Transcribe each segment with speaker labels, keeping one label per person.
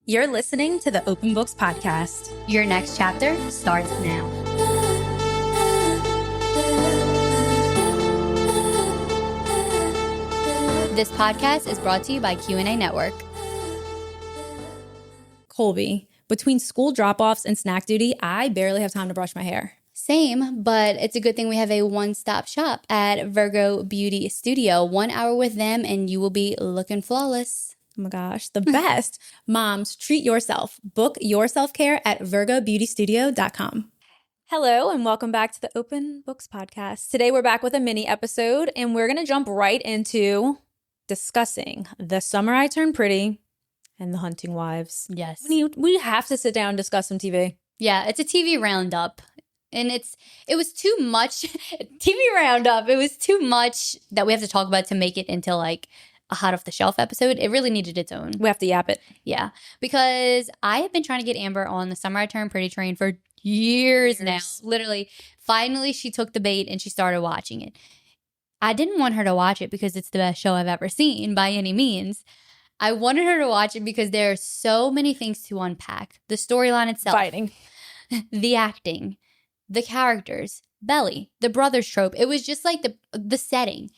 Speaker 1: You're listening to the Open Books Podcast.
Speaker 2: Your next chapter starts now. This podcast is brought to you by Q&A Network.
Speaker 1: Colby, between school drop-offs and snack duty, I barely have time to brush my hair.
Speaker 2: Same, but it's a good thing we have a one-stop shop at Virgo Beauty Studio. 1 hour with them and you will be looking flawless.
Speaker 1: Oh my gosh, the best. Moms, treat yourself. Book your self-care at virgobeautystudio.com. Hello and welcome back to the Open Books Podcast. Today we're back with a mini episode and we're going to jump right into discussing The Summer I Turned Pretty and The Hunting Wives.
Speaker 2: Yes.
Speaker 1: We have to sit down and discuss some TV.
Speaker 2: Yeah, it's a TV roundup. And it was too much. TV roundup. It was too much that we have to talk about to make it into like a hot off the shelf episode. It really needed its own.
Speaker 1: We have to yap it.
Speaker 2: Yeah. Because I have been trying to get Amber on The Summer I Turned Pretty train for years now. Literally. Finally, she took the bait and she started watching it. I didn't want her to watch it because it's the best show I've ever seen by any means. I wanted her to watch it because there are so many things to unpack. The storyline itself.
Speaker 1: Fighting.
Speaker 2: The acting. The characters. Belly. The brothers trope. It was just like the setting.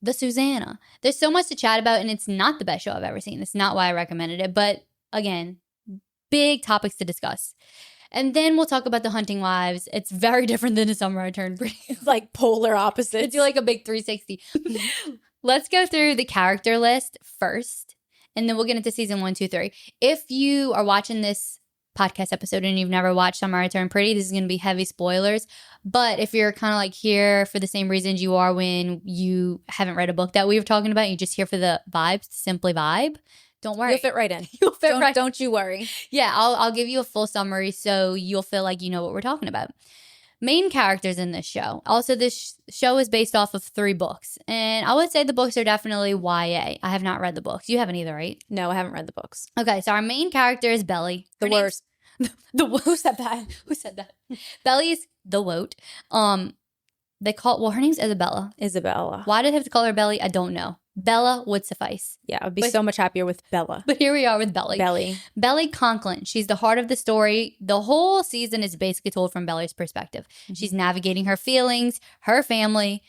Speaker 2: The Susanna. There's so much to chat about, and it's not the best show I've ever seen. That's not why I recommended it. But again, big topics to discuss. And then we'll talk about The Hunting Wives. It's very different than The Summer I Turned Pretty.
Speaker 1: It's like polar opposites.
Speaker 2: It's like a big 360. Let's go through the character list first, and then we'll get into season 1, 2, 3. If you are watching this podcast episode and you've never watched Summer I Turned Pretty, this is going to be heavy spoilers. But if you're kind of like here for the same reasons you are when you haven't read a book that we were talking about, you're just here for the vibes, simply vibe, don't worry.
Speaker 1: You'll fit right in.
Speaker 2: You'll fit right in.
Speaker 1: Don't you worry.
Speaker 2: Yeah, I'll give you a full summary so you'll feel like you know what we're talking about. Main characters in this show. Also, this show is based off of 3 books. And I would say the books are definitely YA. I have not read the books. You haven't either, right?
Speaker 1: No, I haven't read the books.
Speaker 2: Okay, so our main character is Belly.
Speaker 1: The worst.
Speaker 2: Who said that? Who said that? Belly's the woat. They call her name's Isabella.
Speaker 1: Isabella.
Speaker 2: Why did they have to call her Belly? I don't know. Bella would suffice.
Speaker 1: Yeah, I'd be so much happier with Bella.
Speaker 2: But here we are with Belly. Belly Conklin. She's the heart of the story. The whole season is basically told from Belly's perspective. Mm-hmm. She's navigating her feelings, her family,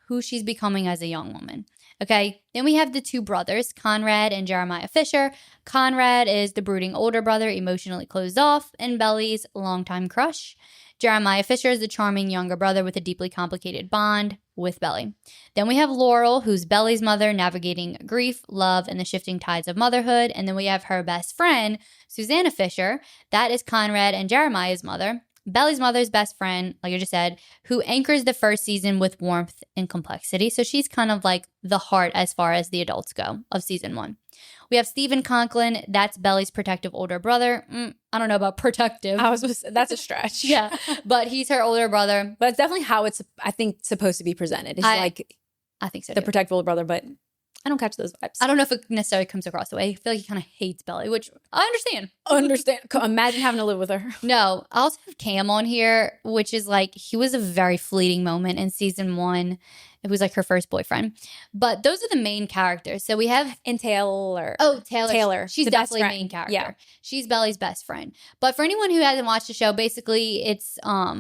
Speaker 2: who she's becoming as a young woman. Okay, then we have the 2 brothers, Conrad and Jeremiah Fisher. Conrad is the brooding older brother, emotionally closed off, and Belly's longtime crush. Jeremiah Fisher is the charming younger brother with a deeply complicated bond with Belly. Then we have Laurel, who's Belly's mother, navigating grief, love, and the shifting tides of motherhood. And then we have her best friend, Susanna Fisher. That is Conrad and Jeremiah's mother. Belly's mother's best friend, like I just said, who anchors the first season with warmth and complexity. So she's kind of like the heart as far as the adults go of season 1. We have Stephen Conklin. That's Belly's protective older brother. I don't know about protective.
Speaker 1: That's a stretch.
Speaker 2: Yeah, but he's her older brother.
Speaker 1: But it's definitely how it's, I think, supposed to be presented. It's
Speaker 2: I think so.
Speaker 1: The protective older brother, but I don't catch those vibes.
Speaker 2: I don't know if it necessarily comes across the way. I feel like he kind of hates Belly, which I understand.
Speaker 1: Imagine having to live with her.
Speaker 2: No, I also have Cam on here, which is like, he was a very fleeting moment in season 1. It was like her first boyfriend. But those are the main characters. So we have...
Speaker 1: And Taylor.
Speaker 2: Oh, Taylor. She's definitely main character.
Speaker 1: Yeah.
Speaker 2: She's Belly's best friend. But for anyone who hasn't watched the show, basically it's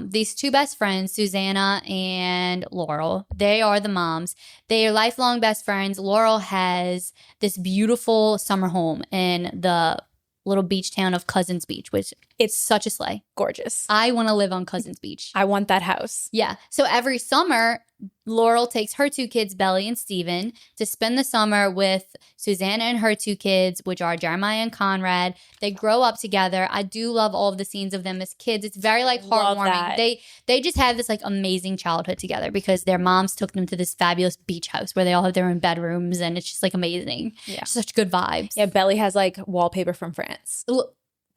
Speaker 2: these 2 best friends, Susanna and Laurel. They are the moms. They are lifelong best friends. Laurel has this beautiful summer home in the little beach town of Cousins Beach, which it's such a slay.
Speaker 1: Gorgeous.
Speaker 2: I want to live on Cousins Beach.
Speaker 1: I want that house.
Speaker 2: Yeah. So every summer, Laurel takes her 2 kids, Belly and Steven, to spend the summer with Susanna and her 2 kids, which are Jeremiah and Conrad. They grow up together. I do love all of the scenes of them as kids. It's very like heartwarming. They just have this like amazing childhood together because their moms took them to this fabulous beach house where they all have their own bedrooms and it's just like amazing. Yeah. Such good vibes.
Speaker 1: Yeah, Belly has like wallpaper from France.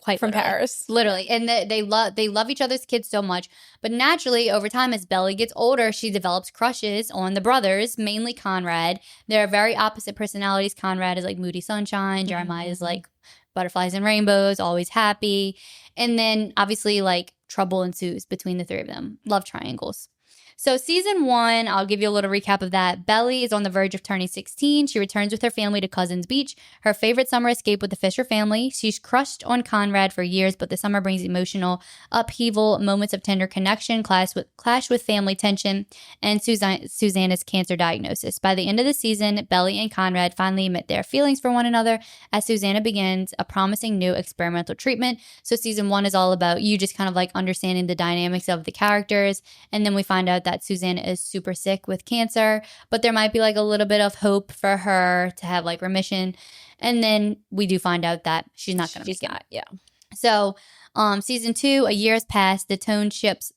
Speaker 2: Quite
Speaker 1: from
Speaker 2: literally.
Speaker 1: Paris.
Speaker 2: Literally. And they love each other's kids so much. But naturally, over time, as Belly gets older, she develops crushes on the brothers, mainly Conrad. They're very opposite personalities. Conrad is like moody sunshine. Jeremiah is like butterflies and rainbows, always happy. And then obviously like trouble ensues between the 3 of them. Love triangles. So season 1, I'll give you a little recap of that. Belly is on the verge of turning 16. She returns with her family to Cousins Beach, her favorite summer escape with the Fisher family. She's crushed on Conrad for years, but the summer brings emotional upheaval, moments of tender connection, clash with family tension, and Susanna's cancer diagnosis. By the end of the season, Belly and Conrad finally admit their feelings for one another as Susanna begins a promising new experimental treatment. So season 1 is all about you just kind of like understanding the dynamics of the characters, and then we find out that Susanna is super sick with cancer, but there might be like a little bit of hope for her to have like remission. And then we do find out that she's not going to make it.
Speaker 1: Yeah.
Speaker 2: So season 2, a year has passed. The tone shifts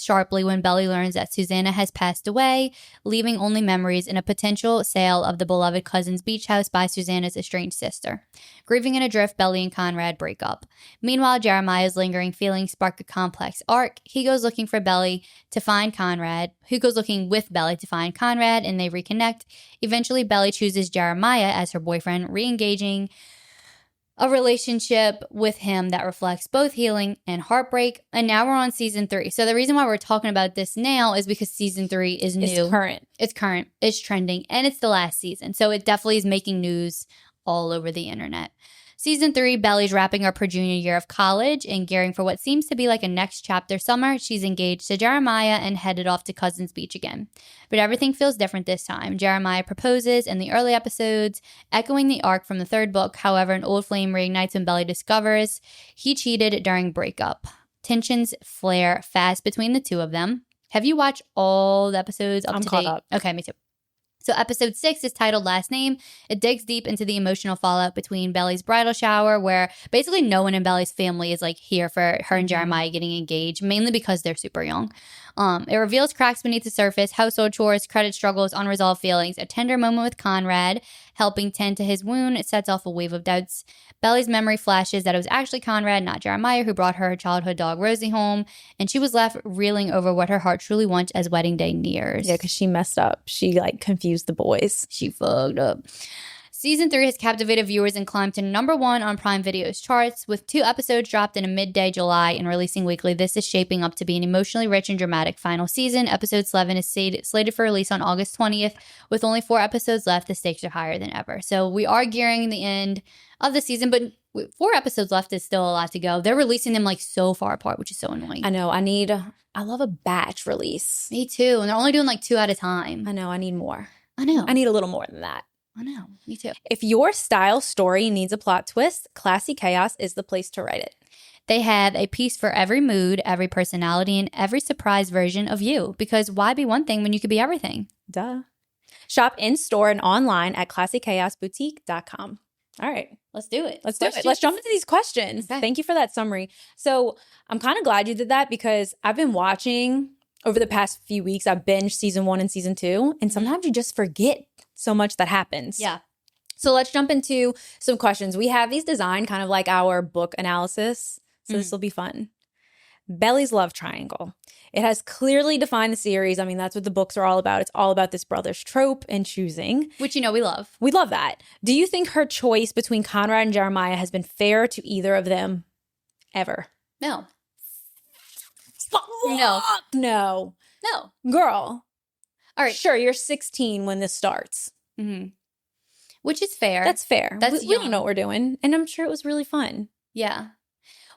Speaker 2: sharply when Belly learns that Susanna has passed away, leaving only memories and a potential sale of the beloved Cousins Beach house by Susanna's estranged sister. Grieving and adrift, Belly and Conrad break up. Meanwhile, Jeremiah's lingering feelings spark a complex arc. He goes looking with Belly to find Conrad, and they reconnect. Eventually, Belly chooses Jeremiah as her boyfriend, re-engaging a relationship with him that reflects both healing and heartbreak. And now we're on season 3. So the reason why we're talking about this now is because season 3 is new. It's current. It's trending. And it's the last season. So it definitely is making news all over the internet. Season 3, Belly's wrapping up her junior year of college and gearing for what seems to be like a next chapter summer. She's engaged to Jeremiah and headed off to Cousins Beach again. But everything feels different this time. Jeremiah proposes in the early episodes, echoing the arc from the 3rd book. However, an old flame reignites when Belly discovers he cheated during breakup. Tensions flare fast between the two of them. Have you watched all the episodes up to date?
Speaker 1: I'm caught up.
Speaker 2: Okay, me too. So episode 6 is titled Last Name. It digs deep into the emotional fallout between Belly's bridal shower, where basically no one in Belly's family is like here for her and Jeremiah getting engaged, mainly because they're super young. It reveals cracks beneath the surface, household chores, credit struggles, unresolved feelings. A tender moment with Conrad helping tend to his wound. It sets off a wave of doubts. Belly's memory flashes that it was actually Conrad, not Jeremiah, who brought her childhood dog Rosie home, and she was left reeling over what her heart truly wants as wedding day nears.
Speaker 1: Yeah, because she messed up. She like confused the boys.
Speaker 2: She fucked up. Season 3 has captivated viewers and climbed to #1 on Prime Video's charts. With 2 episodes dropped in a midday July and releasing weekly, this is shaping up to be an emotionally rich and dramatic final season. Episode 11 is slated for release on August 20th. With only 4 episodes left, the stakes are higher than ever. So we are gearing the end of the season, but 4 episodes left is still a lot to go. They're releasing them like so far apart, which is so annoying.
Speaker 1: I know. I love a batch release.
Speaker 2: Me too. And they're only doing like 2 at a time.
Speaker 1: I know. I need more.
Speaker 2: I know.
Speaker 1: I need a little more than that.
Speaker 2: I know. Me too.
Speaker 1: If your style story needs a plot twist, Classy Chaos is the place to write it.
Speaker 2: They have a piece for every mood, every personality, and every surprise version of you. Because why be one thing when you could be everything?
Speaker 1: Duh. Shop in-store and online at classychaosboutique.com. All right.
Speaker 2: Let's do it.
Speaker 1: Let's jump into these questions.
Speaker 2: Okay.
Speaker 1: Thank you for that summary. So I'm kind of glad you did that because I've been watching over the past few weeks. I've binged season 1 and season 2, and sometimes you just forget so much that happens.
Speaker 2: Yeah.
Speaker 1: So let's jump into some questions. We have these designed kind of like our book analysis. So this will be fun. Belly's love triangle. It has clearly defined the series. I mean, that's what the books are all about. It's all about this brother's trope and choosing.
Speaker 2: Which, we love.
Speaker 1: We love that. Do you think her choice between Conrad and Jeremiah has been fair to either of them ever?
Speaker 2: No.
Speaker 1: No. Girl.
Speaker 2: All right.
Speaker 1: Sure, you're 16 when this starts.
Speaker 2: Mm-hmm. Which is fair.
Speaker 1: That's fair.
Speaker 2: That's
Speaker 1: we don't know what we're doing. And I'm sure it was really fun.
Speaker 2: Yeah.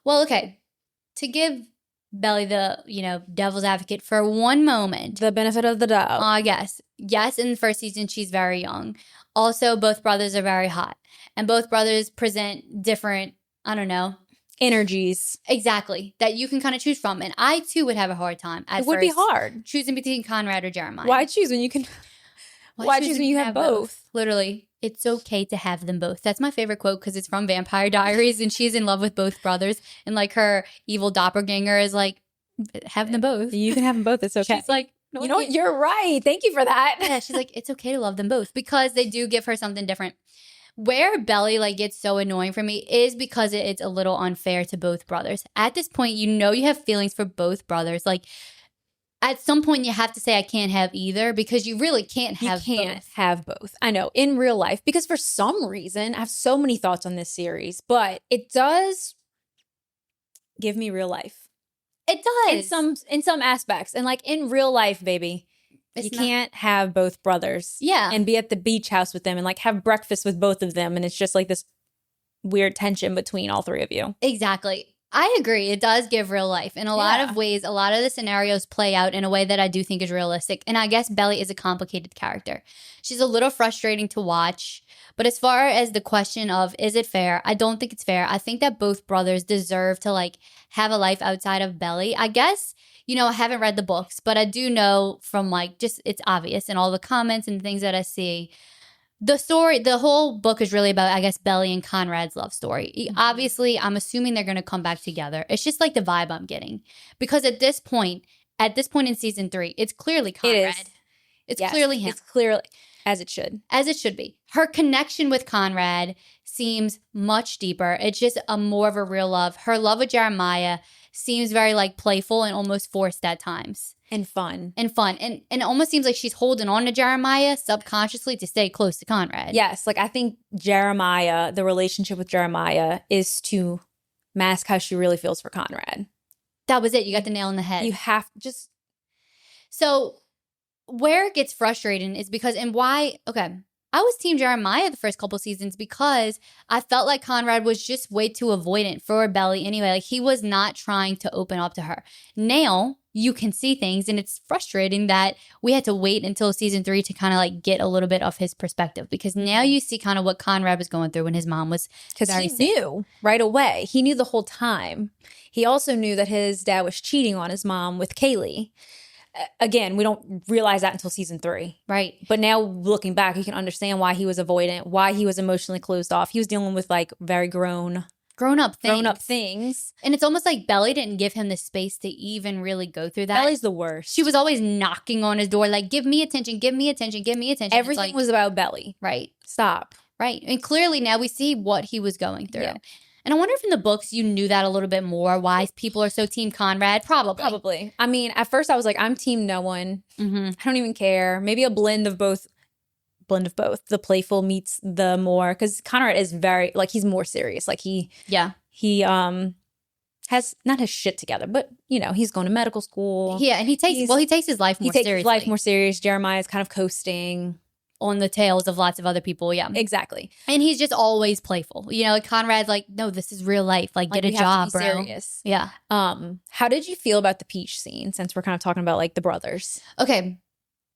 Speaker 2: Well, okay. To give Belly the, devil's advocate for one moment.
Speaker 1: The benefit of the doubt.
Speaker 2: Yes. Yes, in the first season, she's very young. Also, both brothers are very hot. And both brothers present different,
Speaker 1: energies.
Speaker 2: Exactly. That you can kind of choose from. And I, too, would have a hard time at
Speaker 1: It would be hard.
Speaker 2: choosing between Conrad or Jeremiah.
Speaker 1: Why choose when you can... Why choose when you have both?
Speaker 2: Literally. It's okay to have them both. That's my favorite quote because it's from Vampire Diaries and she's in love with both brothers. And like her evil doppelganger is like, have them both.
Speaker 1: You can have them both. It's okay.
Speaker 2: She's like,
Speaker 1: no, you know what? You're right. Thank you for that.
Speaker 2: Yeah, she's like, it's okay to love them both because they do give her something different. Where Belly gets so annoying for me is because it's a little unfair to both brothers. At this point, you have feelings for both brothers. Like at some point you have to say I can't have either because you really can't
Speaker 1: have both. I know in real life because for some reason I have so many thoughts on this series, but it does give me real life.
Speaker 2: It does.
Speaker 1: In some aspects. And like in real life, baby, you can't have both brothers.
Speaker 2: Yeah.
Speaker 1: And be at the beach house with them and like have breakfast with both of them. And it's just like this weird tension between all three of you.
Speaker 2: Exactly. I agree. It does give real life. In a lot of ways, a lot of the scenarios play out in a way that I do think is realistic. And I guess Belly is a complicated character. She's a little frustrating to watch. But as far as the question of, is it fair? I don't think it's fair. I think that both brothers deserve to like have a life outside of Belly. I guess, you know, I haven't read the books, but I do know from like just it's obvious in all the comments and things that I see. The whole book is really about, I guess, Belly and Conrad's love story. Obviously, I'm assuming they're going to come back together. It's just like the vibe I'm getting. Because at this point in season 3, it's clearly Conrad. It's clearly him.
Speaker 1: It's clearly, as it should.
Speaker 2: As it should be. Her connection with Conrad seems much deeper. It's just more of a real love. Her love with Jeremiah seems very like playful and almost forced at times.
Speaker 1: And fun.
Speaker 2: And it almost seems like she's holding on to Jeremiah subconsciously to stay close to Conrad.
Speaker 1: Yes. Like I think Jeremiah, the relationship with Jeremiah is to mask how she really feels for Conrad.
Speaker 2: That was it. You got the nail on the head.
Speaker 1: You have just.
Speaker 2: So where it gets frustrating is because, and why, okay, I was Team Jeremiah the first couple seasons because I felt like Conrad was just way too avoidant for Belly anyway. Like he was not trying to open up to her. Now you can see things and it's frustrating that we had to wait until season 3 to kind of like get a little bit of his perspective because now you see kind of what Conrad was going through when his mom was
Speaker 1: because he knew right away. He knew the whole time. He also knew that his dad was cheating on his mom with Kaylee. Again, we don't realize that until season 3.
Speaker 2: Right.
Speaker 1: But now looking back, you can understand why he was avoidant, why he was emotionally closed off. He was dealing with like very grown up things.
Speaker 2: And it's almost like Belly didn't give him the space to even really go through that.
Speaker 1: Belly's the worst.
Speaker 2: She was always knocking on his door like, give me attention, give me attention, give me attention.
Speaker 1: Everything was about Belly.
Speaker 2: Right.
Speaker 1: Stop.
Speaker 2: Right. And clearly now we see what he was going through. Yeah. And I wonder if in the books you knew that a little bit more, why people are so Team Conrad. Probably.
Speaker 1: I mean, at first I was like, I'm Team no one.
Speaker 2: Mm-hmm.
Speaker 1: I don't even care. Maybe a blend of both. The playful meets the more, because Conrad is very, like, he's more serious. Like he has not his shit together, but you know, he's going to medical school.
Speaker 2: Yeah, and he takes his life more seriously. He takes his
Speaker 1: life more serious. Jeremiah's kind of coasting
Speaker 2: on the tails of lots of other people. Yeah,
Speaker 1: exactly.
Speaker 2: And he's just always playful. You know, like Conrad's like, no, this is real life. Like get a job, bro.
Speaker 1: Serious.
Speaker 2: Yeah.
Speaker 1: How did you feel about the peach scene? Since we're kind of talking about like the brothers.
Speaker 2: Okay.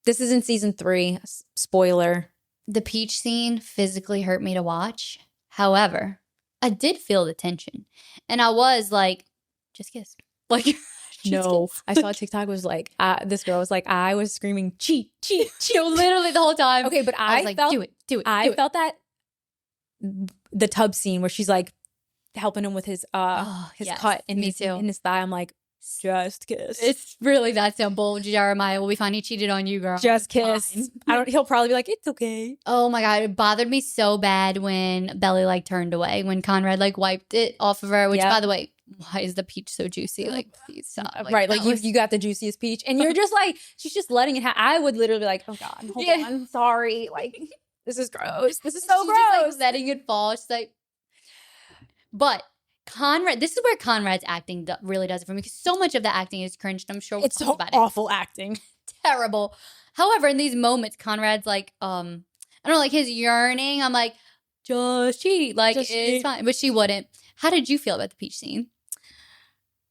Speaker 1: This is in season 3. Spoiler.
Speaker 2: The peach scene physically hurt me to watch. However, I did feel the tension. And I was like, just kiss. Like,
Speaker 1: no. I saw a TikTok was like, this girl was like, I was screaming, cheat.
Speaker 2: Literally the whole time.
Speaker 1: Okay, but I was like,
Speaker 2: do it.
Speaker 1: I felt that the tub scene where she's like helping him with his cut in his thigh. I'm like, just kiss.
Speaker 2: It's really that simple. Jeremiah will be fine. He cheated on you, girl.
Speaker 1: Just kiss. He'll probably be like, it's okay.
Speaker 2: Oh my God. It bothered me so bad when Belly like turned away, when Conrad like wiped it off of her, which by the way, why is the peach so juicy? Like, please stop. Like,
Speaker 1: right. Like you got the juiciest peach and you're just like, she's just letting it happen. I would literally be like, oh God, hold on. Sorry. Like, this is gross. This is so gross.
Speaker 2: Just, like, letting it fall. She's like, but Conrad, this is where Conrad's acting really does it for me because so much of the acting is cringed. I'm sure we'll talk about it.
Speaker 1: It's awful acting.
Speaker 2: Terrible. However, in these moments, Conrad's like, I don't know, like his yearning. I'm like, just cheat. Like, it's fine. But she wouldn't. How did you feel about the peach scene?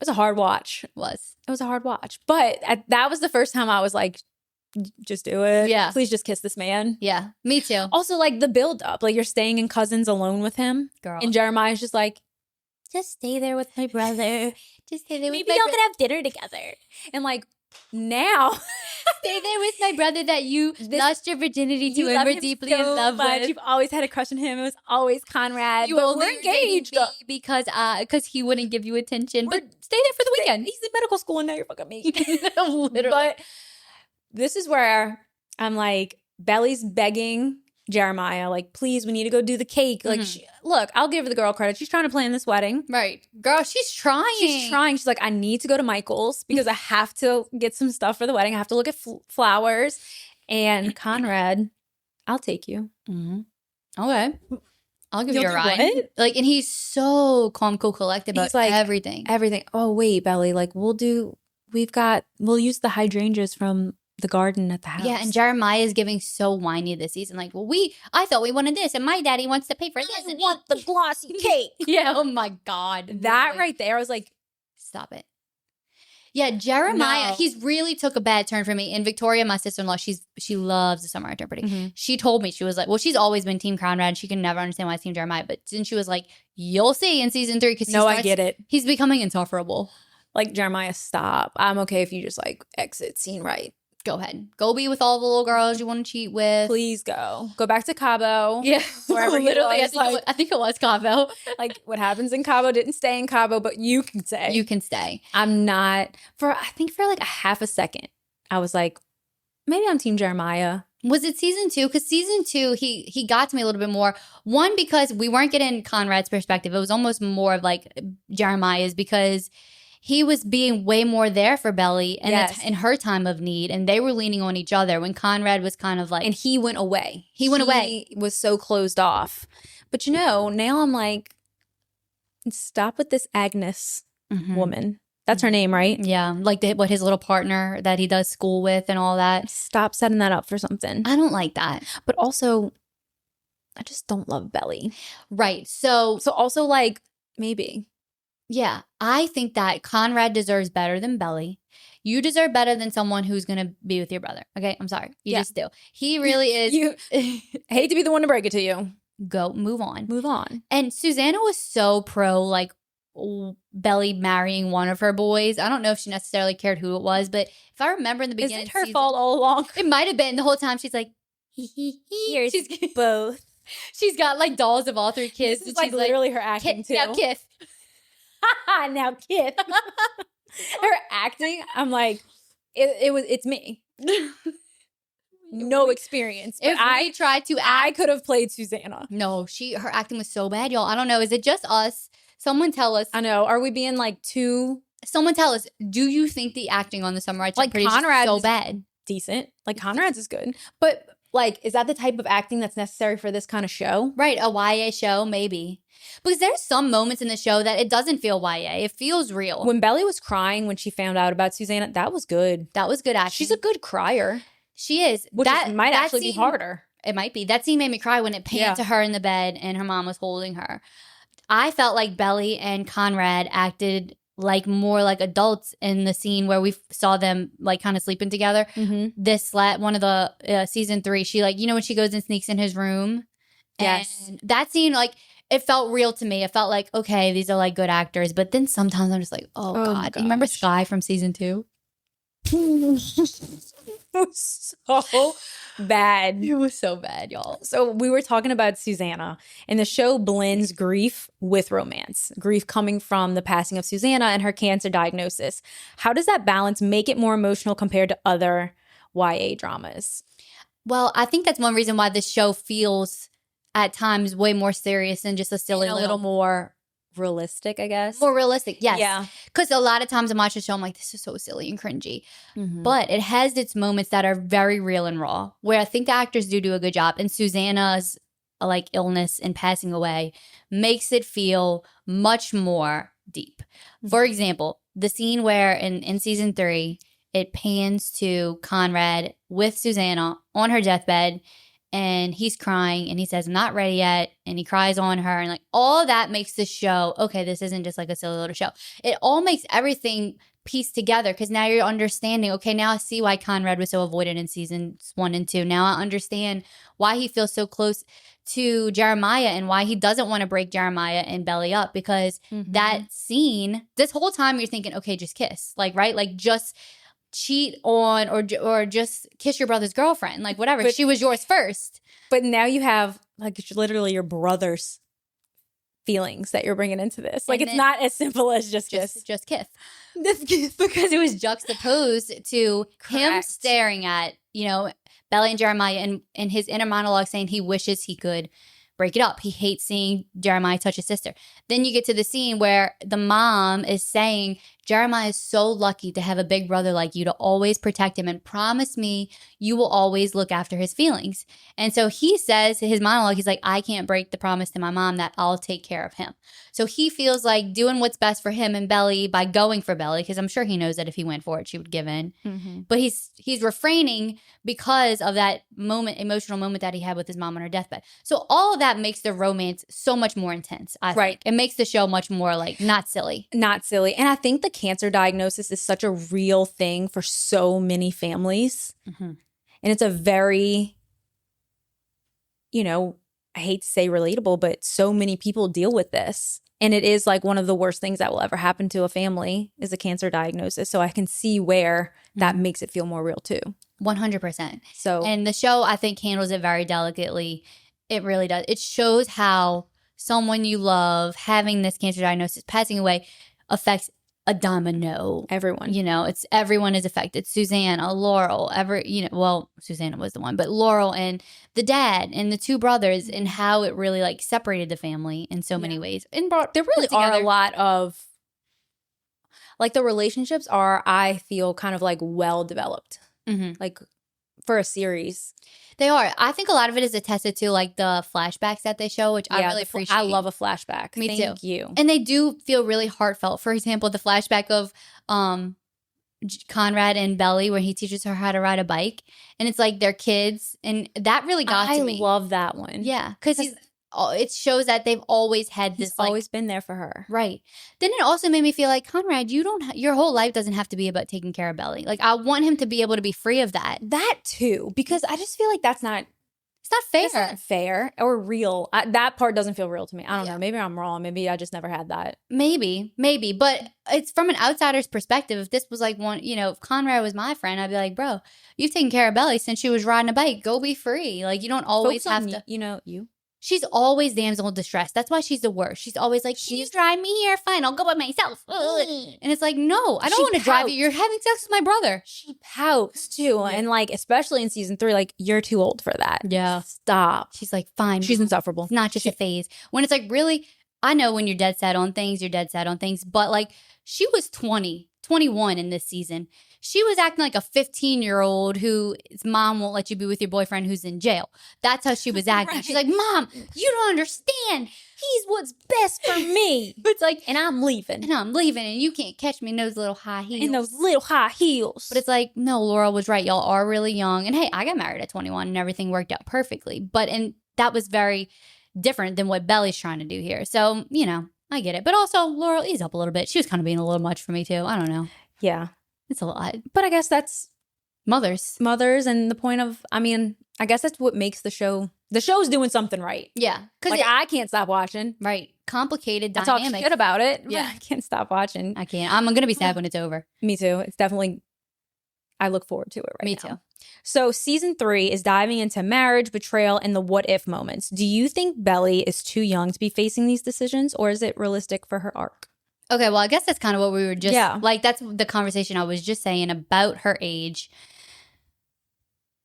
Speaker 1: It was a hard watch. It was a hard watch. But that was the first time I was like, just do it.
Speaker 2: Yeah.
Speaker 1: Please just kiss this man.
Speaker 2: Yeah, me too.
Speaker 1: Also, like the build up. Like you're staying in Cousins alone with him.
Speaker 2: Girl.
Speaker 1: And Jeremiah's just like, just stay there with my brother.
Speaker 2: Just stay there with
Speaker 1: Maybe y'all could have dinner together. And like now,
Speaker 2: stay there with my brother that you lost your virginity to and were deeply in love with.
Speaker 1: You've always had a crush on him. It was always Conrad.
Speaker 2: You only engaged because he wouldn't give you attention. But stay there for the weekend.
Speaker 1: He's in medical school and now you're fucking me.
Speaker 2: Literally.
Speaker 1: But this is where I'm like, Belly's begging Jeremiah, like, please, we need to go do the cake. Like, look, I'll give the girl credit. She's trying to plan this wedding.
Speaker 2: Right. Girl, she's trying.
Speaker 1: She's like, I need to go to Michael's because I have to get some stuff for the wedding. I have to look at flowers. And Conrad, I'll take you.
Speaker 2: Mm-hmm. Okay. I'll give
Speaker 1: You'll
Speaker 2: you a
Speaker 1: do
Speaker 2: ride.
Speaker 1: what?
Speaker 2: Like, and he's so calm, cool, collected about
Speaker 1: He's like,
Speaker 2: everything.
Speaker 1: Everything. Oh, wait, Belly. Like, we'll use the hydrangeas from the garden at the house.
Speaker 2: Yeah, and Jeremiah is giving so whiny this season. Like, well, I thought we wanted this, and my daddy wants to pay for this.
Speaker 1: I want the glossy cake.
Speaker 2: Yeah, oh my God.
Speaker 1: That right there, I was like,
Speaker 2: stop it. Yeah, Jeremiah,
Speaker 1: No.
Speaker 2: he's really took a bad turn for me. And Victoria, my sister-in-law, she loves the summer interpreting.
Speaker 1: Mm-hmm.
Speaker 2: She told me, she was like, well, she's always been Team Conrad. She can never understand why it's Team Jeremiah. But then she was like, you'll see in season 3. Because
Speaker 1: I get it.
Speaker 2: He's becoming insufferable.
Speaker 1: Like, Jeremiah, stop. I'm okay if you just like exit scene right.
Speaker 2: Go ahead. Go be with all the little girls you want to cheat with.
Speaker 1: Please go. Go back to Cabo.
Speaker 2: Yeah.
Speaker 1: Wherever
Speaker 2: Literally,
Speaker 1: was,
Speaker 2: I think it was Cabo.
Speaker 1: Like, what happens in Cabo didn't stay in Cabo, but you can stay.
Speaker 2: You can stay.
Speaker 1: I'm not, I think for like a half a second, I was like, maybe I'm Team Jeremiah.
Speaker 2: Was it season 2? Because season 2, he got to me a little bit more. One, because we weren't getting Conrad's perspective. It was almost more of like Jeremiah's, because he was being way more there for Belly and in her time of need, and they were leaning on each other when Conrad was kind of like,
Speaker 1: and he went away.
Speaker 2: He
Speaker 1: was so closed off. But now I'm like, stop with this Agnes woman. That's her name, right?
Speaker 2: Yeah, like his little partner that he does school with and all that.
Speaker 1: Stop setting that up for something.
Speaker 2: I don't like that.
Speaker 1: But also, I just don't love Belly.
Speaker 2: Right. So
Speaker 1: also, like, maybe.
Speaker 2: Yeah, I think that Conrad deserves better than Belly. You deserve better than someone who's going to be with your brother. Okay, I'm sorry. You just do. He really is.
Speaker 1: I hate to be the one to break it to you.
Speaker 2: Move on.
Speaker 1: Move on.
Speaker 2: And Susanna was so pro, like, Belly marrying one of her boys. I don't know if she necessarily cared who it was, but if I remember in the beginning.
Speaker 1: Is it her fault all along?
Speaker 2: It might have been. The whole time she's like,
Speaker 1: here's both.
Speaker 2: She's got like dolls of all 3 kids.
Speaker 1: This is like literally her acting too.
Speaker 2: Now Kith.
Speaker 1: Now Kith. Her acting, I'm like, it's me. No experience. But
Speaker 2: I tried to act.
Speaker 1: I could have played Susanna.
Speaker 2: No, her acting was so bad, y'all. I don't know. Is it just us? Someone tell us.
Speaker 1: I know. Are we being like too?
Speaker 2: Someone tell us. Do you think the acting on the Summer I Took Pretty
Speaker 1: Conrad
Speaker 2: is so bad?
Speaker 1: Decent. Like Conrad's is good, but like, is that the type of acting that's necessary for this kind of show?
Speaker 2: Right, a YA show, maybe. Because there's some moments in the show that it doesn't feel YA. It feels real.
Speaker 1: When Belly was crying when she found out about Susanna, that was good.
Speaker 2: That was good acting.
Speaker 1: She's a good crier.
Speaker 2: She is.
Speaker 1: Which might actually be harder.
Speaker 2: It might be. That scene made me cry when it panned to her in the bed and her mom was holding her. I felt like Belly and Conrad acted like more like adults in the scene where we saw them like kind of sleeping together. Mm-hmm. One of the season 3, she like, when she goes and sneaks in his room.
Speaker 1: Yes.
Speaker 2: And that scene, like, it felt real to me. It felt like, okay, these are like good actors. But then sometimes I'm just like, oh God. You remember Sky from season 2?
Speaker 1: So bad.
Speaker 2: It was so bad, y'all.
Speaker 1: So we were talking about Susanna, and the show blends grief with romance. Grief coming from the passing of Susanna and her cancer diagnosis. How does that balance make it more emotional compared to other YA dramas?
Speaker 2: Well, I think that's one reason why this show feels at times way more serious than just a silly
Speaker 1: little more realistic, I guess.
Speaker 2: More realistic, yes.
Speaker 1: Yeah.
Speaker 2: Because a lot of times I'm watching the show, I'm like, this is so silly and cringy. Mm-hmm. But it has its moments that are very real and raw, where I think the actors do a good job. And Susanna's like illness and passing away makes it feel much more deep. Mm-hmm. For example, the scene where in season 3, it pans to Conrad with Susanna on her deathbed, and he's crying and he says, I'm not ready yet. And he cries on her. And like all that makes the show, okay, this isn't just like a silly little show. It all makes everything pieced together because now you're understanding, okay, now I see why Conrad was so avoided in seasons 1 and 2. Now I understand why he feels so close to Jeremiah and why he doesn't want to break Jeremiah and Belly up, because that scene, this whole time you're thinking, okay, just kiss. Like, right? Like just cheat on or just kiss your brother's girlfriend, like whatever. But she was yours first.
Speaker 1: But now you have like literally your brother's feelings that you're bringing into this. Like it's not as simple as just kiss.
Speaker 2: Just kiss. Because it was juxtaposed to him staring at, Belly and Jeremiah and his inner monologue saying he wishes he could break it up. He hates seeing Jeremiah touch his sister. Then you get to the scene where the mom is saying, Jeremiah is so lucky to have a big brother like you to always protect him and promise me you will always look after his feelings. And so he says his monologue, he's like, I can't break the promise to my mom that I'll take care of him. So he feels like doing what's best for him and Belly by going for Belly, because I'm sure he knows that if he went for it, she would give in. Mm-hmm. But he's refraining because of that emotional moment that he had with his mom on her deathbed. So all of that makes the romance so much more intense. I think. It makes the show much more like not silly.
Speaker 1: Not silly. And I think the cancer diagnosis is such a real thing for so many families. Mm-hmm. And it's a very, I hate to say relatable, but so many people deal with this. And it is like one of the worst things that will ever happen to a family is a cancer diagnosis. So I can see where that makes it feel more real too.
Speaker 2: 100%. So, and the show, I think, handles it very delicately. It really does. It shows how someone you love having this cancer diagnosis, passing away, affects a domino.
Speaker 1: Everyone.
Speaker 2: It's everyone is affected. Susanna, Laurel, Susanna was the one, but Laurel and the dad and the two brothers, and how it really like separated the family in so many ways. And
Speaker 1: there really are a lot of, like, the relationships are, I feel, kind of like well developed. Mm-hmm. Like for a series.
Speaker 2: They are. I think a lot of it is attested to like the flashbacks that they show, which I really appreciate.
Speaker 1: I love a flashback.
Speaker 2: Me too.
Speaker 1: Thank you.
Speaker 2: And they do feel really heartfelt. For example, the flashback of Conrad and Belly, where he teaches her how to ride a bike, and it's like they're kids, and that really got to me.
Speaker 1: I love that one.
Speaker 2: Yeah, because it shows that they've always had this.
Speaker 1: He's always been there for her,
Speaker 2: right? Then it also made me feel like, Conrad, your whole life doesn't have to be about taking care of Belly. Like, I want him to be able to be free of that.
Speaker 1: That too, because I just feel like it's not fair. It's not fair or real. That part doesn't feel real to me. I don't know. Maybe I'm wrong. Maybe I just never had that.
Speaker 2: Maybe. But it's from an outsider's perspective. If this was like one, if Conrad was my friend, I'd be like, bro, you've taken care of Belly since she was riding a bike. Go be free. Like, you don't always have to.
Speaker 1: You.
Speaker 2: She's always damsel in distress. That's why she's the worst. She's always like, can you drive me here? Fine, I'll go by myself. And it's like, no, I don't want to drive you. You're having sex with my brother.
Speaker 1: She pouts too. Yeah. And like, especially in season 3, like, you're too old for that.
Speaker 2: Yeah.
Speaker 1: Stop.
Speaker 2: She's like, fine.
Speaker 1: She's insufferable.
Speaker 2: It's not just a phase. When it's like, really, I know when you're dead set on things, you're dead set on things. But like, she was 21 in this season. She was acting like a 15-year-old whose mom won't let you be with your boyfriend who's in jail. That's how she was acting. Right. She's like, Mom, you don't understand. He's what's best for me.
Speaker 1: It's like, and I'm leaving.
Speaker 2: And you can't catch me in those little high heels. But it's like, no, Laurel was right. Y'all are really young. And hey, I got married at 21 and everything worked out perfectly. And that was very different than what Belly's trying to do here. So, I get it. But also, Laurel, ease up a little bit. She was kind of being a little much for me, too. I don't know.
Speaker 1: Yeah.
Speaker 2: It's a lot.
Speaker 1: But I guess that's
Speaker 2: mothers.
Speaker 1: And the point of, I guess that's what makes the show. The show's doing something right.
Speaker 2: Yeah.
Speaker 1: Because I can't stop watching.
Speaker 2: Right. Complicated
Speaker 1: dynamics. I talk shit about it.
Speaker 2: Yeah.
Speaker 1: I can't stop watching.
Speaker 2: I can't. I'm going to be sad when it's over.
Speaker 1: Me too. It's definitely, I look forward to it right now.
Speaker 2: Me too.
Speaker 1: So season 3 is diving into marriage, betrayal, and the what if moments. Do you think Belly is too young to be facing these decisions, or is it realistic for her arc?
Speaker 2: Okay, well, I guess that's kind of what we were just, like, that's the conversation I was just saying about her age.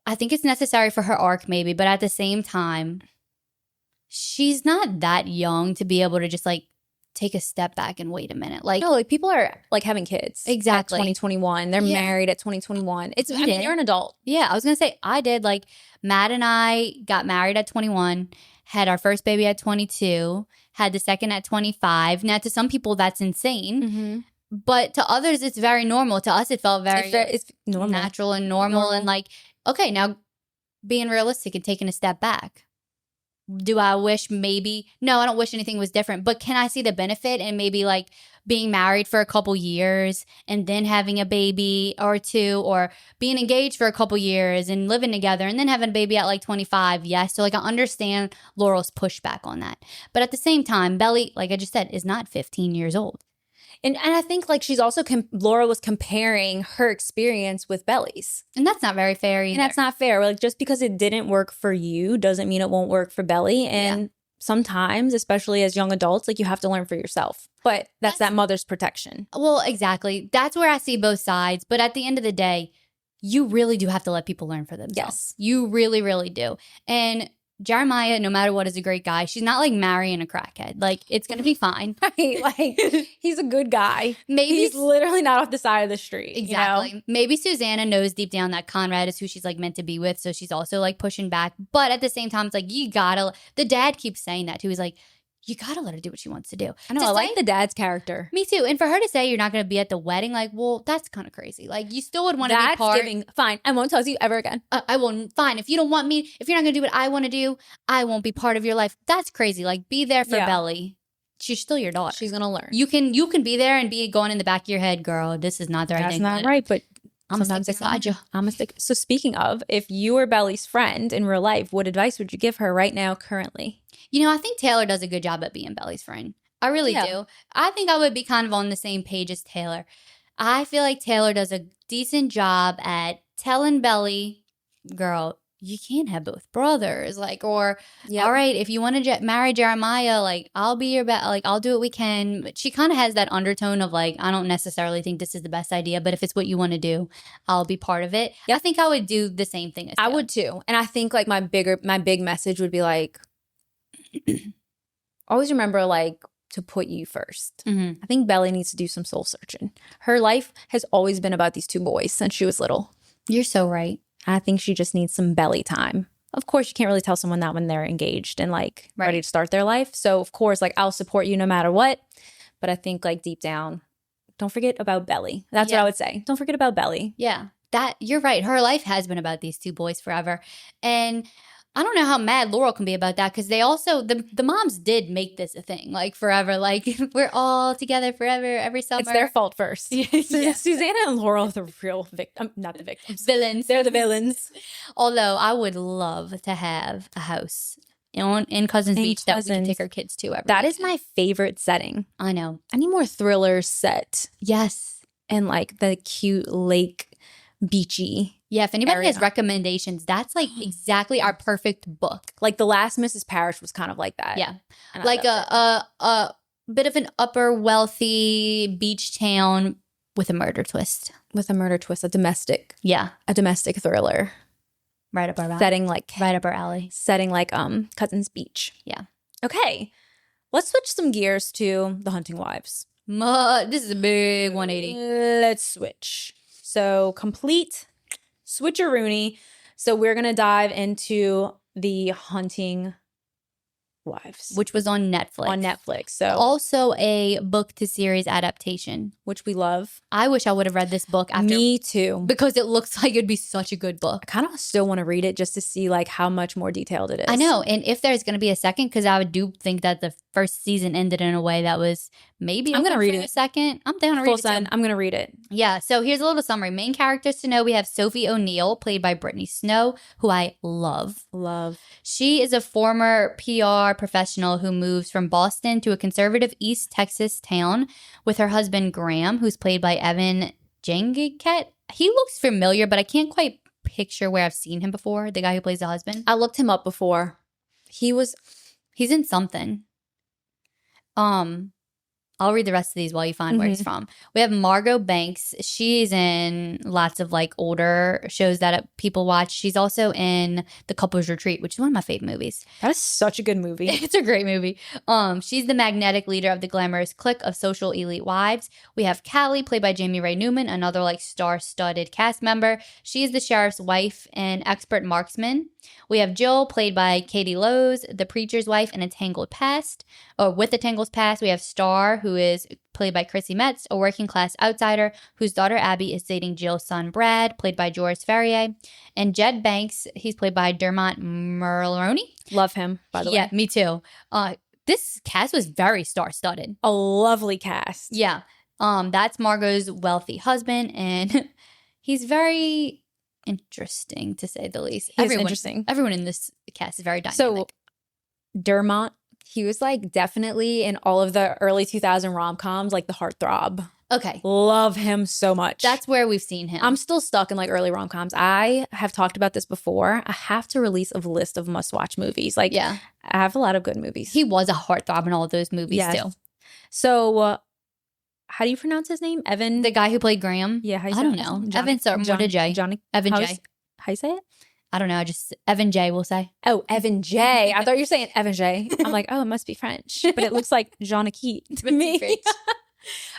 Speaker 2: I think it's necessary for her arc, maybe, but at the same time, she's not that young to be able to just, like, take a step back and wait a minute. Like,
Speaker 1: no, like, people are, like, having kids.
Speaker 2: Exactly.
Speaker 1: At 2021. They're married at 2021. You're an adult.
Speaker 2: Yeah, I was going to say, I did. Like, Matt and I got married at 21, had our first baby at 22, had the second at 25. Now, to some people, that's insane. Mm-hmm. But to others, it's very normal. To us, it felt it's normal. Natural and normal. And like, okay, now being realistic and taking a step back. Do I wish maybe? No, I don't wish anything was different. But can I see the benefit in maybe like being married for a couple years and then having a baby or two, or being engaged for a couple years and living together and then having a baby at like 25? Yes. So like, I understand Laurel's pushback on that. But at the same time, Belly, like I just said, is not 15 years old.
Speaker 1: And I think like she's also, Laura was comparing her experience with Belly's.
Speaker 2: And that's not very fair either.
Speaker 1: And that's not fair. Like, just because it didn't work for you doesn't mean it won't work for Belly. And sometimes, especially as young adults, like, you have to learn for yourself. But that's that mother's protection.
Speaker 2: Well, exactly. That's where I see both sides. But at the end of the day, you really do have to let people learn for themselves.
Speaker 1: Yes.
Speaker 2: You really, really do. And Jeremiah, no matter what, is a great guy. She's not like marrying a crackhead. Like, it's going to be fine.
Speaker 1: Right? Like, he's a good guy.
Speaker 2: Maybe
Speaker 1: he's literally not off the side of the street.
Speaker 2: Exactly.
Speaker 1: You know?
Speaker 2: Maybe Susanna knows deep down that Conrad is who she's like meant to be with. So she's also like pushing back. But at the same time, it's like, the dad keeps saying that too. He's like, you gotta let her do what she wants to do.
Speaker 1: I know, I like the dad's character.
Speaker 2: Me too. And for her to say you're not gonna be at the wedding, like, well, that's kind of crazy. Like, you still would want to be part.
Speaker 1: Fine, I won't tell you ever again.
Speaker 2: I won't. Fine. If you don't want me, if you're not gonna do what I want to do, I won't be part of your life. That's crazy. Like, be there for Belly. She's still your daughter.
Speaker 1: She's gonna learn.
Speaker 2: You can be there and be going in the back of your head, girl, this is not the right thing.
Speaker 1: That's not right, but
Speaker 2: I'm gonna stick beside you.
Speaker 1: I'm gonna stick. So speaking of, if you were Belly's friend in real life, what advice would you give her right now, currently?
Speaker 2: You know, I think Taylor does a good job at being Belly's friend. I really do. I think I would be kind of on the same page as Taylor. I feel like Taylor does a decent job at telling Belly, girl, you can't have both brothers. Like, or, all right, if you want to marry Jeremiah, like, I'll be your like, I'll do what we can. But she kind of has that undertone of like, I don't necessarily think this is the best idea, but if it's what you want to do, I'll be part of it. Yep. I think I would do the same thing as Taylor.
Speaker 1: I would too. And I think like my big message would be like, always remember like to put you first.
Speaker 2: Mm-hmm.
Speaker 1: I think Belly needs to do some soul searching. Her life has always been about these two boys since she was little.
Speaker 2: You're so right.
Speaker 1: I think she just needs some Belly time. Of course, you can't really tell someone that when they're engaged and like ready to start their life. So of course, like I'll support you no matter what. But I think like deep down, don't forget about Belly. That's what I would say. Don't forget about Belly.
Speaker 2: Yeah, that you're right. Her life has been about these two boys forever. And I don't know how mad Laurel can be about that because they also, the moms did make this a thing, like forever. Like, we're all together forever, every summer.
Speaker 1: It's their fault first. Susanna and Laurel are the real not the victims.
Speaker 2: Villains.
Speaker 1: They're the villains.
Speaker 2: Although I would love to have a house in Cousins Beach that we can take our kids to every
Speaker 1: That is my favorite setting.
Speaker 2: I know.
Speaker 1: I need more thrillers set.
Speaker 2: Yes.
Speaker 1: And like the cute lake, beachy.
Speaker 2: Yeah, if anybody has recommendations, that's like exactly our perfect book.
Speaker 1: Like The Last Mrs. Parrish was kind of like that.
Speaker 2: Yeah. Like a bit of an upper wealthy beach town with a murder twist.
Speaker 1: With a murder twist, a domestic.
Speaker 2: Yeah.
Speaker 1: A domestic thriller.
Speaker 2: Right up our alley.
Speaker 1: Right up our alley. Setting like Cousins Beach.
Speaker 2: Yeah.
Speaker 1: Okay. Let's switch some gears to The Hunting Wives.
Speaker 2: This is a big 180.
Speaker 1: Let's switch. So complete switcheroony. So we're going to dive into The Hunting Wives,
Speaker 2: which was on Netflix.
Speaker 1: So
Speaker 2: also a book to series adaptation,
Speaker 1: which we love.
Speaker 2: I wish I would have read this book after.
Speaker 1: Me too.
Speaker 2: Because it looks like it'd be such a good book.
Speaker 1: I kind of still want to read it just to see like how much more detailed it is.
Speaker 2: I know. And if there's going to be a second, because I do think that the first season ended in a way that was maybe
Speaker 1: I'm going to read it.
Speaker 2: A second. I'm down to read it too.
Speaker 1: I'm going to read it.
Speaker 2: Yeah. So here's a little summary. Main characters to know. We have Sophie O'Neill, played by Brittany Snow, who I love. She is a former PR professional who moves from Boston to a conservative East Texas town with her husband Graham, who's played by Evan Jengiket. He looks familiar, but I can't quite picture where I've seen him before. The guy who plays the husband.
Speaker 1: I looked him up before. He's
Speaker 2: in something. I'll read the rest of these while you find where he's from. We have Margot Banks. She's in lots of like older shows that people watch. She's also in The Couple's Retreat, which is one of my favorite movies.
Speaker 1: That is such a good movie.
Speaker 2: It's a great movie. She's the magnetic leader of the glamorous clique of social elite wives. We have Callie, played by Jamie Ray Newman, another like star-studded cast member. She is the sheriff's wife and expert marksman. We have Jill, played by Katie Lowe's, the preacher's wife in a tangled past, or with a tangled past. We have Star, who is played by Chrissy Metz, a working class outsider whose daughter Abby is dating Jill's son Brad, played by Joris Ferrier. And Jed Banks, he's played by Dermot Mulroney.
Speaker 1: Love him, by the way.
Speaker 2: Yeah, me too. This cast was very star-studded.
Speaker 1: A lovely cast.
Speaker 2: Yeah. That's Margot's wealthy husband, and he's very interesting, to say the least.
Speaker 1: Interesting.
Speaker 2: Everyone in this cast is very dynamic.
Speaker 1: So Dermot, he was like definitely in all of the early 2000 rom-coms, like the heartthrob.
Speaker 2: Okay.
Speaker 1: Love him so much.
Speaker 2: That's where we've seen him.
Speaker 1: I'm still stuck in like early rom-coms. I have talked about this before. I have to release a list of must-watch movies. Like, yeah, I have a lot of good movies.
Speaker 2: He was a heartthrob in all of those movies too.
Speaker 1: So how do you pronounce his name? Evan?
Speaker 2: The guy who played Graham?
Speaker 1: Yeah.
Speaker 2: I don't know. Evan started with a J.
Speaker 1: Johnny.
Speaker 2: Evan J.
Speaker 1: How you say it?
Speaker 2: I don't know. I just Evan J. will say.
Speaker 1: Oh, Evan J. I thought you were saying Evan J. I'm like, oh, it must be French, but it looks like Jean Akit to me.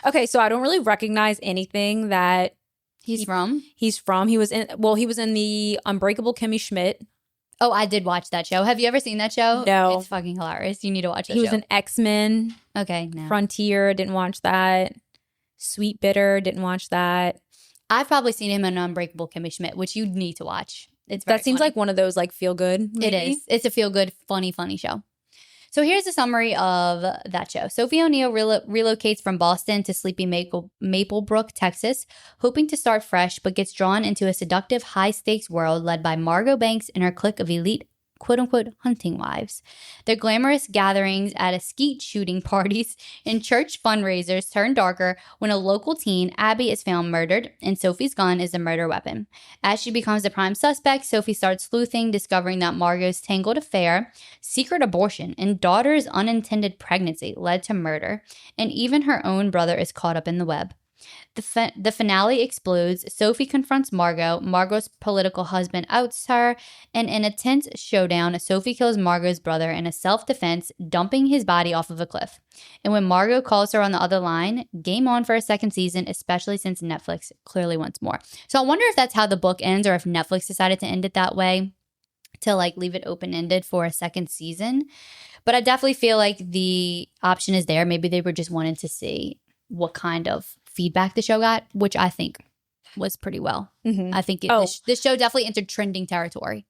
Speaker 1: Okay, so I don't really recognize anything that
Speaker 2: he's from.
Speaker 1: He was in the Unbreakable Kimmy Schmidt.
Speaker 2: Oh, I did watch that show. Have you ever seen that show?
Speaker 1: No.
Speaker 2: It's fucking hilarious. You need to watch that show.
Speaker 1: He was in X-Men.
Speaker 2: Okay, no.
Speaker 1: Frontier, didn't watch that. Sweet Bitter, didn't watch that.
Speaker 2: I've probably seen him in Unbreakable Kimmy Schmidt, which you need to watch.
Speaker 1: That seems like one of those like feel good.
Speaker 2: Maybe. It is. It's a feel good, funny show. So here's a summary of that show. Sophie O'Neill relocates from Boston to sleepy Maplebrook, Texas, hoping to start fresh, but gets drawn into a seductive, high-stakes world led by Margot Banks and her clique of elite quote-unquote hunting wives. Their glamorous gatherings at skeet shooting parties and church fundraisers turn darker when a local teen, Abby, is found murdered, and Sophie's gun is the murder weapon. As she becomes the prime suspect, Sophie starts sleuthing, discovering that Margot's tangled affair, secret abortion, and daughter's unintended pregnancy led to murder, and even her own brother is caught up in the web. The finale explodes. Sophie confronts Margot. Margot's political husband outs her. And in a tense showdown, Sophie kills Margot's brother in a self-defense, dumping his body off of a cliff. And when Margot calls her on the other line, game on for a second season, especially since Netflix clearly wants more. So I wonder if that's how the book ends or if Netflix decided to end it that way, to like leave it open-ended for a second season. But I definitely feel like the option is there. Maybe they were just wanting to see what kind of feedback the show got, which I think was pretty well. Mm-hmm. I think this show definitely entered trending territory.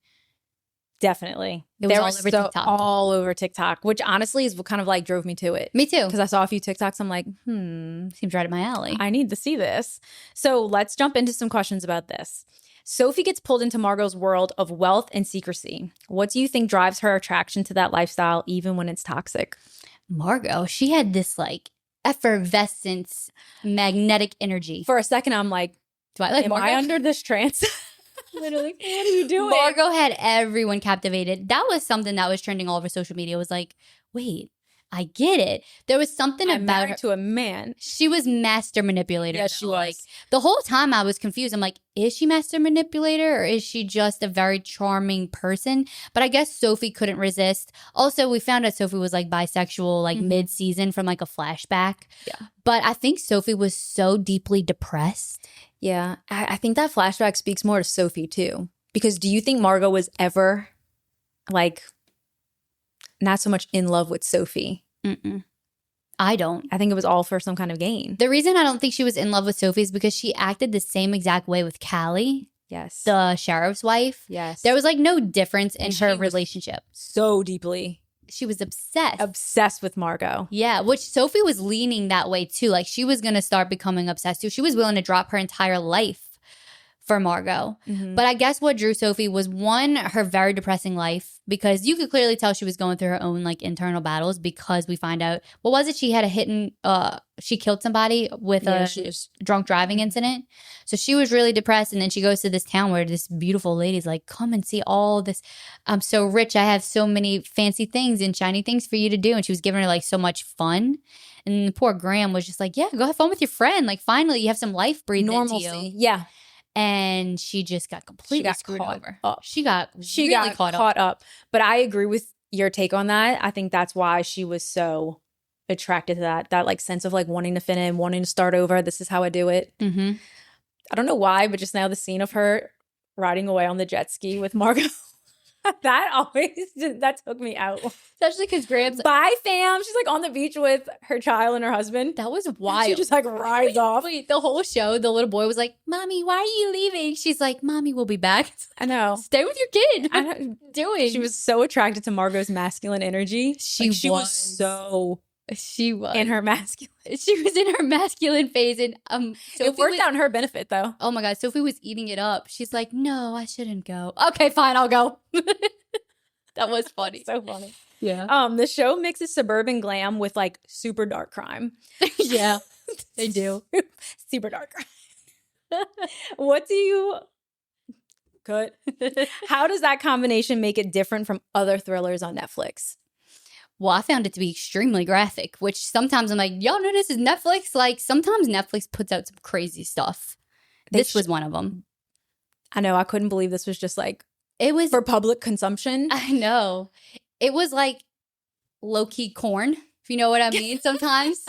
Speaker 1: Definitely.
Speaker 2: It was all over TikTok.
Speaker 1: All over TikTok, which honestly is what kind of like drove me to it.
Speaker 2: Me too.
Speaker 1: Because I saw a few TikToks. I'm like,
Speaker 2: seems right up my alley.
Speaker 1: I need to see this. So let's jump into some questions about this. Sophie gets pulled into Margot's world of wealth and secrecy. What do you think drives her attraction to that lifestyle, even when it's toxic?
Speaker 2: Margot, she had this like effervescence, magnetic energy.
Speaker 1: For a second, I'm like, am I under this trance? Literally, what are you doing?
Speaker 2: Margot had everyone captivated. That was something that was trending all over social media. It was like, wait, I get it. There was something about her.
Speaker 1: To a man.
Speaker 2: She was master manipulator.
Speaker 1: Yes, she was.
Speaker 2: Like, the whole time I was confused. I'm like, is she master manipulator or is she just a very charming person? But I guess Sophie couldn't resist. Also, we found out Sophie was like bisexual, like mid-season from like a flashback.
Speaker 1: Yeah.
Speaker 2: But I think Sophie was so deeply depressed.
Speaker 1: Yeah. I think that flashback speaks more to Sophie too. Because do you think Margot was ever like not so much in love with Sophie?
Speaker 2: Mm-mm. I don't.
Speaker 1: I think it was all for some kind of gain.
Speaker 2: The reason I don't think she was in love with Sophie is because she acted the same exact way with Callie.
Speaker 1: Yes.
Speaker 2: The sheriff's wife.
Speaker 1: Yes.
Speaker 2: There was like no difference in her relationship.
Speaker 1: So deeply.
Speaker 2: She was obsessed.
Speaker 1: Obsessed with Margot.
Speaker 2: Yeah, which Sophie was leaning that way too. Like she was going to start becoming obsessed too. She was willing to drop her entire life for Margot. Mm-hmm. But I guess what drew Sophie was one, her very depressing life, because you could clearly tell she was going through her own like internal battles, because we find out, what was it? She had she killed somebody with a drunk driving incident. So she was really depressed. And then she goes to this town where this beautiful lady's like, come and see all this. I'm so rich. I have so many fancy things and shiny things for you to do. And she was giving her like so much fun. And poor Graham was just like, yeah, go have fun with your friend. Like finally you have some life breathed into you.
Speaker 1: Yeah.
Speaker 2: And she just got completely screwed over. She got
Speaker 1: caught up. But I agree with your take on that. I think that's why she was so attracted to that like sense of like wanting to fit in, wanting to start over. This is how I do it. Mm-hmm. I don't know why, but just now the scene of her riding away on the jet ski with Margot, that took me out.
Speaker 2: Especially because Graham's
Speaker 1: bye fam. She's like on the beach with her child and her husband.
Speaker 2: That was wild.
Speaker 1: She just like rides off.
Speaker 2: Wait, the whole show, the little boy was like, Mommy, why are you leaving? She's like, Mommy, we'll be back.
Speaker 1: I know.
Speaker 2: Stay with your kid. What are you doing?
Speaker 1: She was so attracted to Margot's masculine energy. She was so...
Speaker 2: She was
Speaker 1: in her masculine.
Speaker 2: She was in her masculine phase, and
Speaker 1: it worked out in her benefit, though.
Speaker 2: Oh my God, Sophie was eating it up. She's like, "No, I shouldn't go." Okay, fine, I'll go. That was funny.
Speaker 1: So funny.
Speaker 2: Yeah.
Speaker 1: The show mixes suburban glam with like super dark crime.
Speaker 2: Yeah, they do.
Speaker 1: Super dark crime. What do you? Good. How does that combination make it different from other thrillers on Netflix?
Speaker 2: Well, I found it to be extremely graphic, which sometimes I'm like, y'all know this is Netflix? Like, sometimes Netflix puts out some crazy stuff. This was one of them.
Speaker 1: I know. I couldn't believe this was just like
Speaker 2: It was
Speaker 1: for public consumption.
Speaker 2: I know. It was like low-key corn, if you know what I mean, sometimes.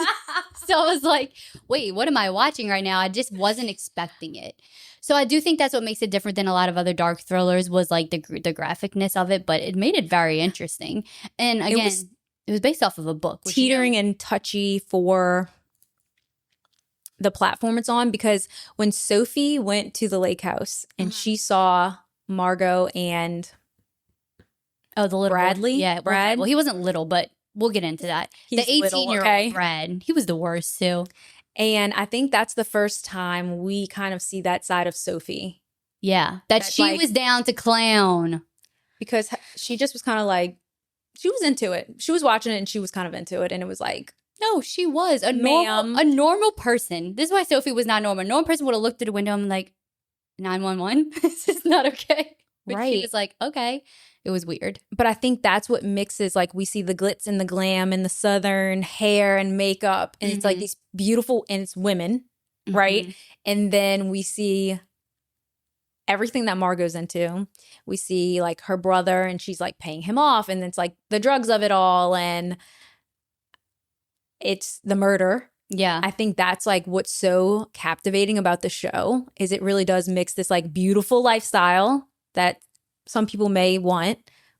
Speaker 2: So I was like, wait, what am I watching right now? I just wasn't expecting it. So I do think that's what makes it different than a lot of other dark thrillers was like the graphicness of it, but it made it very interesting. And again, it was based off of a book.
Speaker 1: Teetering and touchy for the platform it's on, because when Sophie went to the lake house and she saw Margot and
Speaker 2: the little
Speaker 1: Bradley.
Speaker 2: Boy. Yeah,
Speaker 1: Brad.
Speaker 2: Well, he wasn't little, but we'll get into that.
Speaker 1: He's
Speaker 2: the 18-year-old Brad, he was the worst too.
Speaker 1: And I think that's the first time we kind of see that side of Sophie.
Speaker 2: Yeah, that she was down to clown.
Speaker 1: Because she just was kind of like, she was into it. She was watching it and she was kind of into it. And it was like,
Speaker 2: no, she was a normal person. This is why Sophie was not normal. A normal person would have looked at a window and been like, 911, this is not okay. But
Speaker 1: right.
Speaker 2: She was like, okay. It was weird.
Speaker 1: But I think that's what mixes, like we see the glitz and the glam and the Southern hair and makeup. And it's like these beautiful, and it's women, right? And then we see everything that Margot's into. We see like her brother and she's like paying him off. And it's like the drugs of it all. And it's the murder.
Speaker 2: Yeah.
Speaker 1: I think that's like what's so captivating about the show is it really does mix this like beautiful lifestyle that some people may want,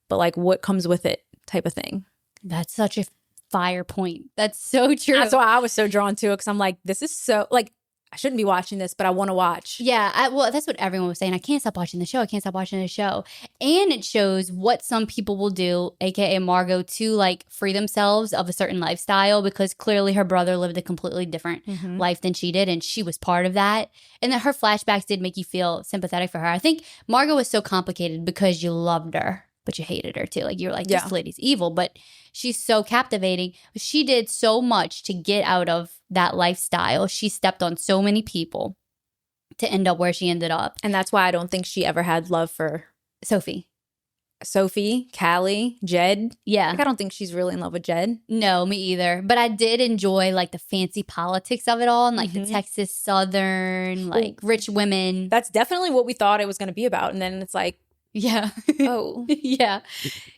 Speaker 1: but like what comes with it type of thing.
Speaker 2: That's such a fire point. That's so true.
Speaker 1: That's why I was so drawn to it, because I'm like, this is so like, I shouldn't be watching this, but I want to watch.
Speaker 2: Yeah, well, that's what everyone was saying. I can't stop watching the show. I can't stop watching the show. And it shows what some people will do, aka Margot, to like free themselves of a certain lifestyle, because clearly her brother lived a completely different life than she did, and she was part of that. And that her flashbacks did make you feel sympathetic for her. I think Margot was so complicated because you loved her, but you hated her too. Like you're like, this lady's evil, but she's so captivating. She did so much to get out of that lifestyle. She stepped on so many people to end up where she ended up.
Speaker 1: And that's why I don't think she ever had love for
Speaker 2: Sophie,
Speaker 1: Callie, Jed.
Speaker 2: Yeah.
Speaker 1: Like, I don't think she's really in love with Jed.
Speaker 2: No, me either. But I did enjoy like the fancy politics of it all and like the Texas Southern, like rich women.
Speaker 1: That's definitely what we thought it was going to be about. And then it's like,
Speaker 2: yeah.
Speaker 1: Oh.
Speaker 2: Yeah.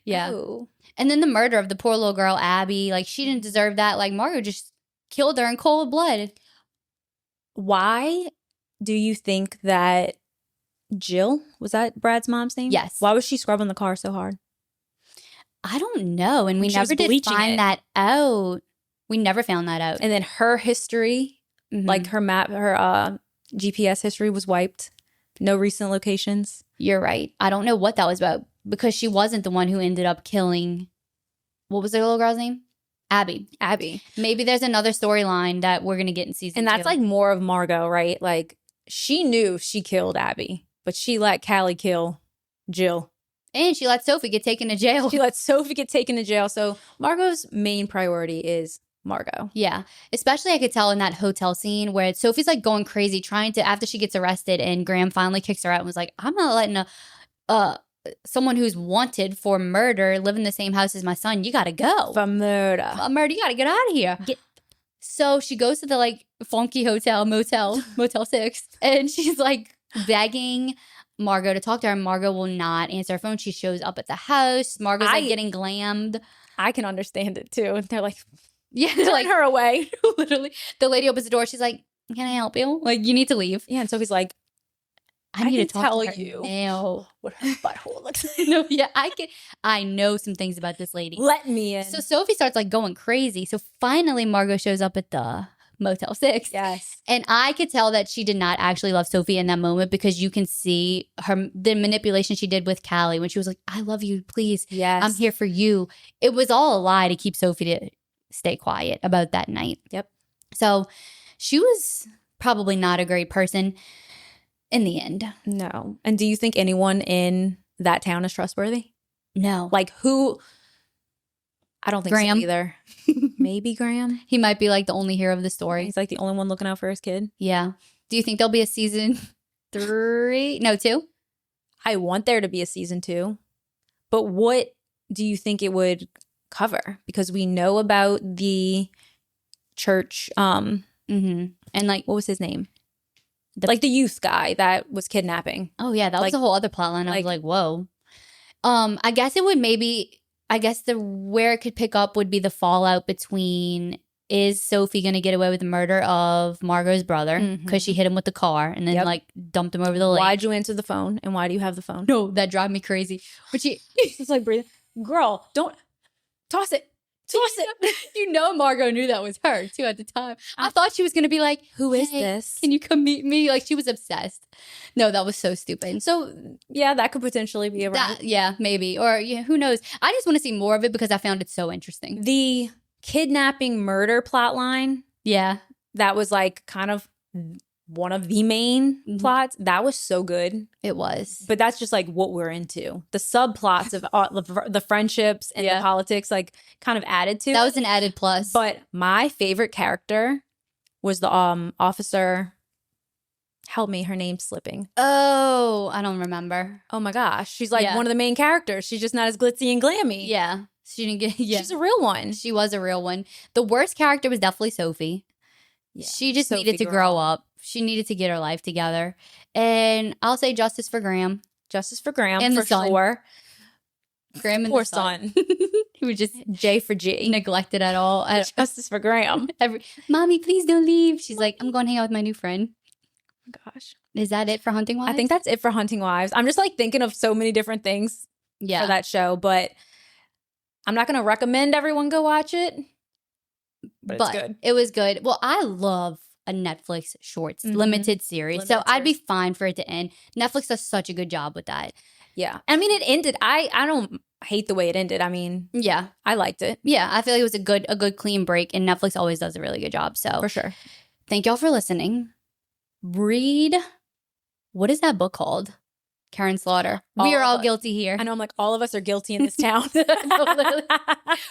Speaker 1: Oh.
Speaker 2: And then the murder of the poor little girl, Abby, like she didn't deserve that. Like Margot just killed her in cold blood.
Speaker 1: Why do you think that Jill, was that Brad's mom's name?
Speaker 2: Yes.
Speaker 1: Why was she scrubbing the car so hard?
Speaker 2: I don't know. And we never did find that out. We never found that out.
Speaker 1: And then her history, like her map, her GPS history was wiped. No recent locations.
Speaker 2: You're right. I don't know what that was about, because she wasn't the one who ended up killing, what was the little girl's name? Abby. Maybe there's another storyline that we're going to get in season 2.
Speaker 1: And that's like more of Margot, right? Like she knew she killed Abby, but she let Callie kill Jill.
Speaker 2: And she let Sophie get taken to jail.
Speaker 1: So Margot's main priority is Margot.
Speaker 2: Yeah. Especially I could tell in that hotel scene where Sophie's like going crazy trying to, after she gets arrested, and Graham finally kicks her out and was like, I'm not letting someone who's wanted for murder live in the same house as my son. You got to go.
Speaker 1: For murder.
Speaker 2: You got to get out of here. So she goes to the like funky motel 6, and she's like begging Margot to talk to her. Margot will not answer her phone. She shows up at the house. Margot's like getting glammed.
Speaker 1: I can understand it too. They're like,
Speaker 2: yeah, they're like
Speaker 1: her away.
Speaker 2: Literally. The lady opens the door. She's like, can I help you? Like, you need to leave.
Speaker 1: Yeah. And Sophie's like,
Speaker 2: I need to
Speaker 1: tell
Speaker 2: to
Speaker 1: you
Speaker 2: now
Speaker 1: what her butthole looks like.
Speaker 2: No, yeah, I know some things about this lady.
Speaker 1: Let me in.
Speaker 2: So Sophie starts like going crazy. So finally Margot shows up at the Motel 6.
Speaker 1: Yes.
Speaker 2: And I could tell that she did not actually love Sophie in that moment, because you can see the manipulation she did with Callie when she was like, I love you, please.
Speaker 1: Yes.
Speaker 2: I'm here for you. It was all a lie to keep Sophie to stay quiet about that night.
Speaker 1: Yep.
Speaker 2: So she was probably not a great person in the end.
Speaker 1: No. And do you think anyone in that town is trustworthy?
Speaker 2: No.
Speaker 1: Like who? I don't think
Speaker 2: Graham.
Speaker 1: so either. Maybe Graham.
Speaker 2: He might be like the only hero of the story.
Speaker 1: He's like the only one looking out for his kid.
Speaker 2: Yeah. Do you think there'll be a season 3? No, 2?
Speaker 1: I want there to be a season 2. But what do you think it would cover? Because we know about the church. And like, what was his name? Like the youth guy that was kidnapping.
Speaker 2: Oh, yeah. That was a whole other plotline. I was like, whoa. I guess it would where it could pick up would be the fallout between, is Sophie going to get away with the murder of Margot's brother because she hit him with the car and then like dumped him over the lake?
Speaker 1: Why'd you answer the phone and why do you have the phone?
Speaker 2: No, that drive me crazy. But
Speaker 1: it's like breathing. Girl, don't toss it. Toss it.
Speaker 2: You know Margot knew that was her too at the time. I thought she was going to be like,
Speaker 1: who is this?
Speaker 2: Can you come meet me? Like she was obsessed. No, that was so stupid.
Speaker 1: So yeah, that could potentially be around.
Speaker 2: Yeah, maybe. Or yeah, who knows? I just want to see more of it because I found it so interesting.
Speaker 1: The kidnapping murder plot line.
Speaker 2: Yeah.
Speaker 1: That was like kind of one of the main plots. That was so good.
Speaker 2: It was.
Speaker 1: But that's just like what we're into. The subplots of the friendships and the politics like kind of added to.
Speaker 2: That was an added plus.
Speaker 1: But my favorite character was the officer. Help me, her name's slipping.
Speaker 2: Oh, I don't remember.
Speaker 1: Oh my gosh. She's like one of the main characters. She's just not as glitzy and glammy.
Speaker 2: Yeah. She didn't get
Speaker 1: She's a real one.
Speaker 2: She was a real one. The worst character was definitely Sophie. Yeah. She just needed to grow up. She needed to get her life together. And I'll say justice for Graham.
Speaker 1: Justice for Graham,
Speaker 2: and
Speaker 1: for sure.
Speaker 2: Graham and
Speaker 1: poor
Speaker 2: the son.
Speaker 1: He was just J for G.
Speaker 2: Neglected at all.
Speaker 1: Justice for Graham.
Speaker 2: Mommy, please don't leave. She's like, I'm going to hang out with my new friend.
Speaker 1: Oh my gosh.
Speaker 2: Is that it for Hunting Wives?
Speaker 1: I think that's it for Hunting Wives. I'm just like thinking of so many different things for that show, but I'm not going to recommend everyone go watch it. But it's good.
Speaker 2: It was good. Well, I love a Netflix shorts limited series. So I'd be fine for it to end. Netflix does such a good job with that.
Speaker 1: Yeah. I mean, it ended. I don't hate the way it ended. I mean,
Speaker 2: yeah,
Speaker 1: I liked it.
Speaker 2: Yeah, I feel like it was a good clean break, and Netflix always does a really good job. So
Speaker 1: for sure.
Speaker 2: Thank y'all for listening. Read, what is that book called? Karen Slaughter. We are all guilty here.
Speaker 1: I know. I'm like, all of us are guilty in this town.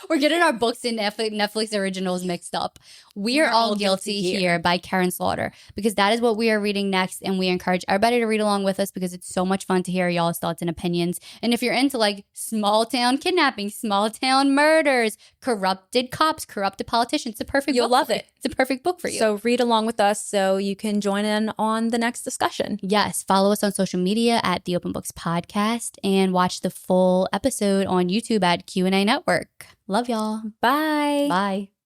Speaker 2: We're getting our books and Netflix originals mixed up. We're all guilty here by Karen Slaughter, because that is what we are reading next. And we encourage everybody to read along with us because it's so much fun to hear y'all's thoughts and opinions. And if you're into like small town kidnapping, small town murders, corrupted cops, corrupted politicians, it's a perfect book.
Speaker 1: You'll love it.
Speaker 2: It's a perfect book for you.
Speaker 1: So read along with us so you can join in on the next discussion.
Speaker 2: Yes. Follow us on social media at the Open Books Podcast and watch the full episode on YouTube at Q&A Network. Love y'all.
Speaker 1: Bye.
Speaker 2: Bye.